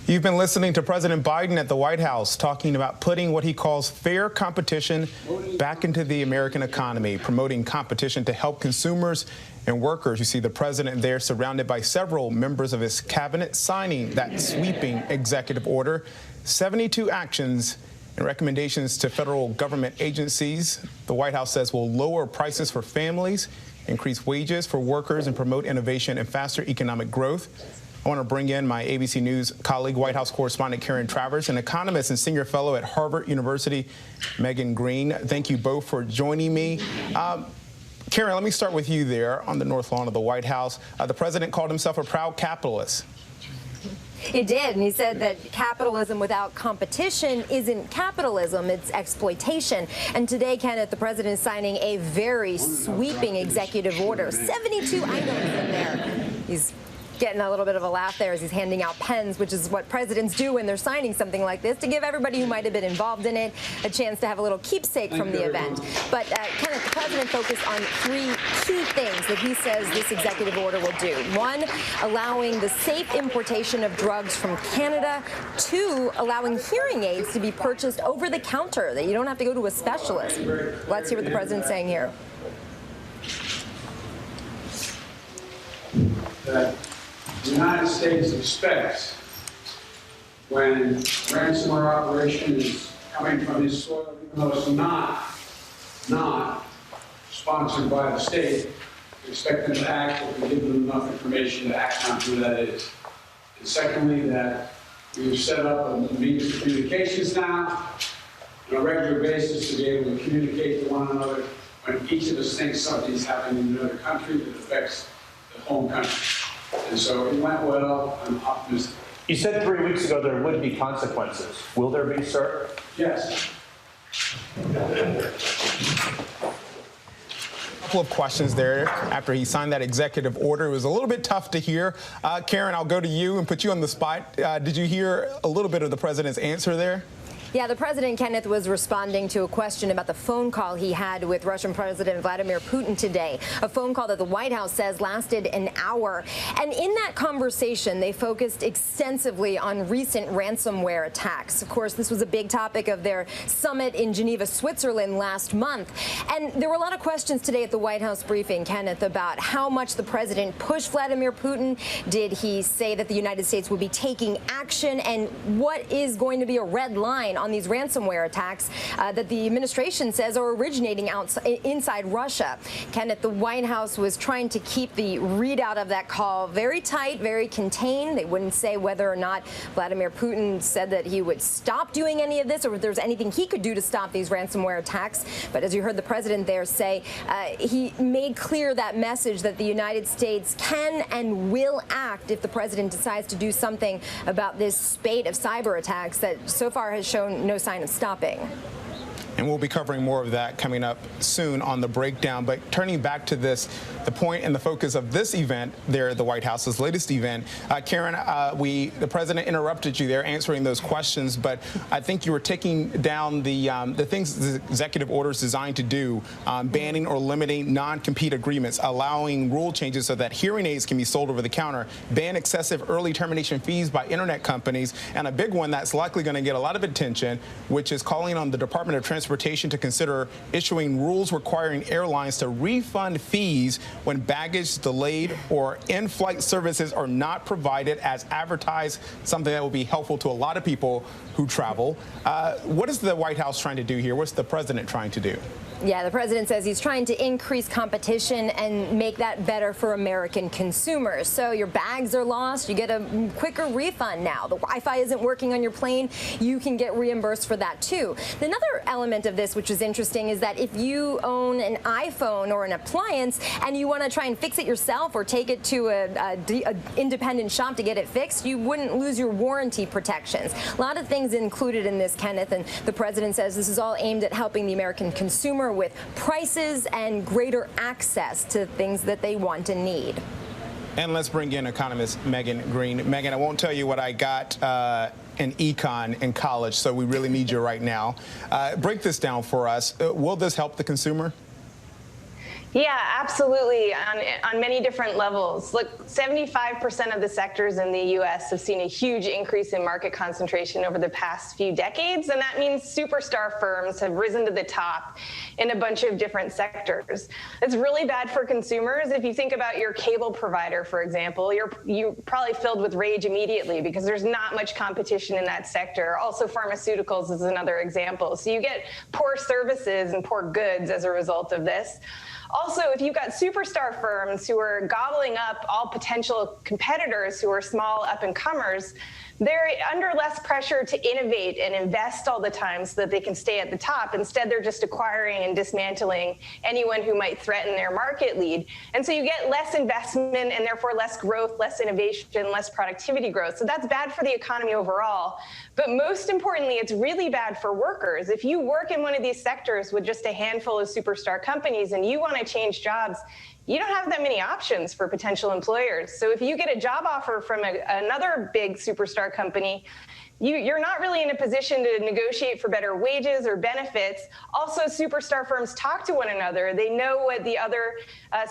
You've been listening to President Biden at the White House talking about putting what he calls fair competition back into the American economy, promoting competition to help consumers and workers. You see the president there surrounded by several members of his cabinet signing that sweeping executive order. 72 actions and recommendations to federal government agencies. The White House says will lower prices for families, increase wages for workers, and promote innovation and faster economic growth. I want to bring in my ABC News colleague, White House correspondent Karen Travers, an economist and senior fellow at Harvard University, Megan Green. Thank you both for joining me. Karen, let me start with you there on the North Lawn of the White House. The president called himself a proud capitalist. He did, and he said that capitalism without competition isn't capitalism, it's exploitation. And today, Kenneth, the president is signing a very sweeping executive order. 72 items in there. He's getting a little bit of a laugh there as he's handing out pens, which is what presidents do when they're signing something like this, to give everybody who might have been involved in it a chance to have a little keepsake from the event. But Kenneth, the president focused on three key things that he says this executive order will do. One, allowing the safe importation of drugs from Canada. Two, allowing hearing aids to be purchased over the counter, that you don't have to go to a specialist. Let's hear what the president's saying here. The United States expects when ransomware operation is coming from his soil, even though it's not sponsored by the state, we expect them to act if we give them enough information to act on who that is. And secondly, that we've set up a means of communications now on a regular basis to be able to communicate to one another when each of us thinks something's happening in another country that affects the home country. And so it went well. I'm optimistic. You said 3 weeks ago there would be consequences. Will there be, sir? Yes. A couple of questions there after he signed that executive order. It was a little bit tough to hear. Karen, I'll go to you and put you on the spot. Did you hear a little bit of the president's answer there? Yeah, the president, Kenneth, was responding to a question about the phone call he had with Russian President Vladimir Putin today, a phone call that the White House says lasted an hour. And in that conversation, they focused extensively on recent ransomware attacks. Of course, this was a big topic of their summit in Geneva, Switzerland last month. And there were a lot of questions today at the White House briefing, Kenneth, about how much the president pushed Vladimir Putin. Did he say that the United States would be taking action? And what is going to be a red line on these ransomware attacks that the administration says are originating inside Russia? Kenneth, the White House was trying to keep the readout of that call very tight, very contained. They wouldn't say whether or not Vladimir Putin said that he would stop doing any of this or if there's anything he could do to stop these ransomware attacks. But as you heard the president there say, he made clear that message that the United States can and will act if the president decides to do something about this spate of cyber attacks that so far has shown no sign of stopping. And we'll be covering more of that coming up soon on the breakdown. But turning back to this, the point and the focus of this event there at the White House, this latest event, Karen, the president interrupted you there answering those questions, but I think you were taking down the things the executive order is designed to do, banning or limiting non-compete agreements, allowing rule changes so that hearing aids can be sold over the counter, ban excessive early termination fees by internet companies, and a big one that's likely going to get a lot of attention, which is calling on the Department of Transportation to consider issuing rules requiring airlines to refund fees when baggage delayed or in-flight services are not provided as advertised, something that will be helpful to a lot of people who travel. What is the White House trying to do here? What's the president trying to do? Yeah, the president says he's trying to increase competition and make that better for American consumers. So your bags are lost, you get a quicker refund now. The Wi-Fi isn't working on your plane, you can get reimbursed for that too. Another element of this, which is interesting, is that if you own an iPhone or an appliance and you want to try and fix it yourself or take it to a independent shop to get it fixed, you wouldn't lose your warranty protections. A lot of things included in this, Kenneth, and the president says this is all aimed at helping the American consumer with prices and greater access to things that they want and need. And let's bring in economist Megan Green. Megan, I won't tell you what I got in econ in college, so we really need you right now. Break this down for us. Will this help the consumer? Yeah, absolutely, on many different levels. Look, 75% of the sectors in the U.S. have seen a huge increase in market concentration over the past few decades, and that means superstar firms have risen to the top in a bunch of different sectors. It's really bad for consumers. If you think about your cable provider, for example, you're probably filled with rage immediately because there's not much competition in that sector. Also, pharmaceuticals is another example. So you get poor services and poor goods as a result of this. Also, if you've got superstar firms who are gobbling up all potential competitors who are small up-and-comers, they're under less pressure to innovate and invest all the time so that they can stay at the top. Instead, they're just acquiring and dismantling anyone who might threaten their market lead. And so you get less investment and therefore less growth, less innovation, less productivity growth. So that's bad for the economy overall. But most importantly, it's really bad for workers. If you work in one of these sectors with just a handful of superstar companies and you want to change jobs, you don't have that many options for potential employers. So if you get a job offer from another big superstar company, you're not really in a position to negotiate for better wages or benefits. Also, superstar firms talk to one another. They know what the other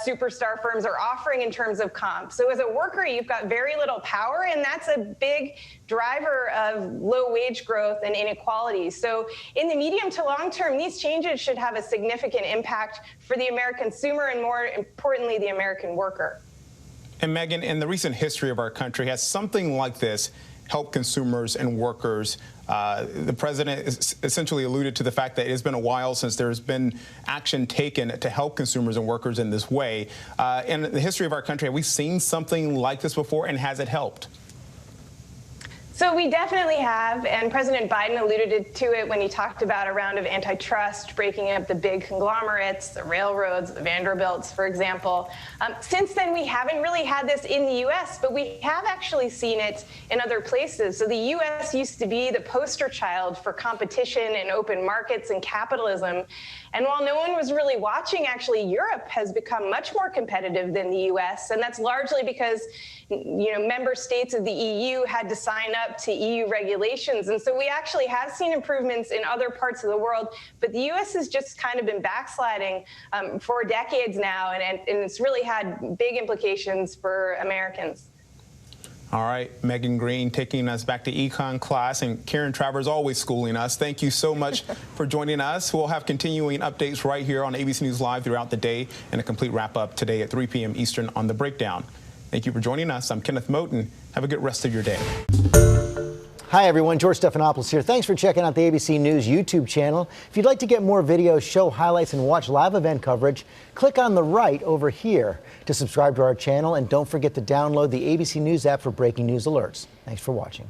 superstar firms are offering in terms of comp. So as a worker, you've got very little power, and that's a big driver of low wage growth and inequality. So in the medium to long term, these changes should have a significant impact for the American consumer and, more importantly, the American worker. And Megan, in the recent history of our country, has something like this help consumers and workers? The president essentially alluded to the fact that it's been a while since there's been action taken to help consumers and workers in this way. In the history of our country, have we seen something like this before, and has it helped? So we definitely have, and President Biden alluded to it when he talked about a round of antitrust, breaking up the big conglomerates, the railroads, the Vanderbilts, for example. Since then, we haven't really had this in the U.S., but we have actually seen it in other places. So the U.S. used to be the poster child for competition and open markets and capitalism. And while no one was really watching, actually, Europe has become much more competitive than the U.S., and that's largely because member states of the EU had to sign up to EU regulations. And so we actually have seen improvements in other parts of the world, but the U.S. has just kind of been backsliding for decades now, and it's really had big implications for Americans. All right, Megan Green taking us back to econ class, and Karen Travers always schooling us. Thank you so much for joining us. We'll have continuing updates right here on ABC News Live throughout the day, and a complete wrap-up today at 3 p.m. Eastern on The Breakdown. Thank you for joining us. I'm Kenneth Moton. Have a good rest of your day. Hi, everyone. George Stephanopoulos here. Thanks for checking out the ABC News YouTube channel. If you'd like to get more videos, show highlights, and watch live event coverage, click on the right over here to subscribe to our channel. And don't forget to download the ABC News app for breaking news alerts. Thanks for watching.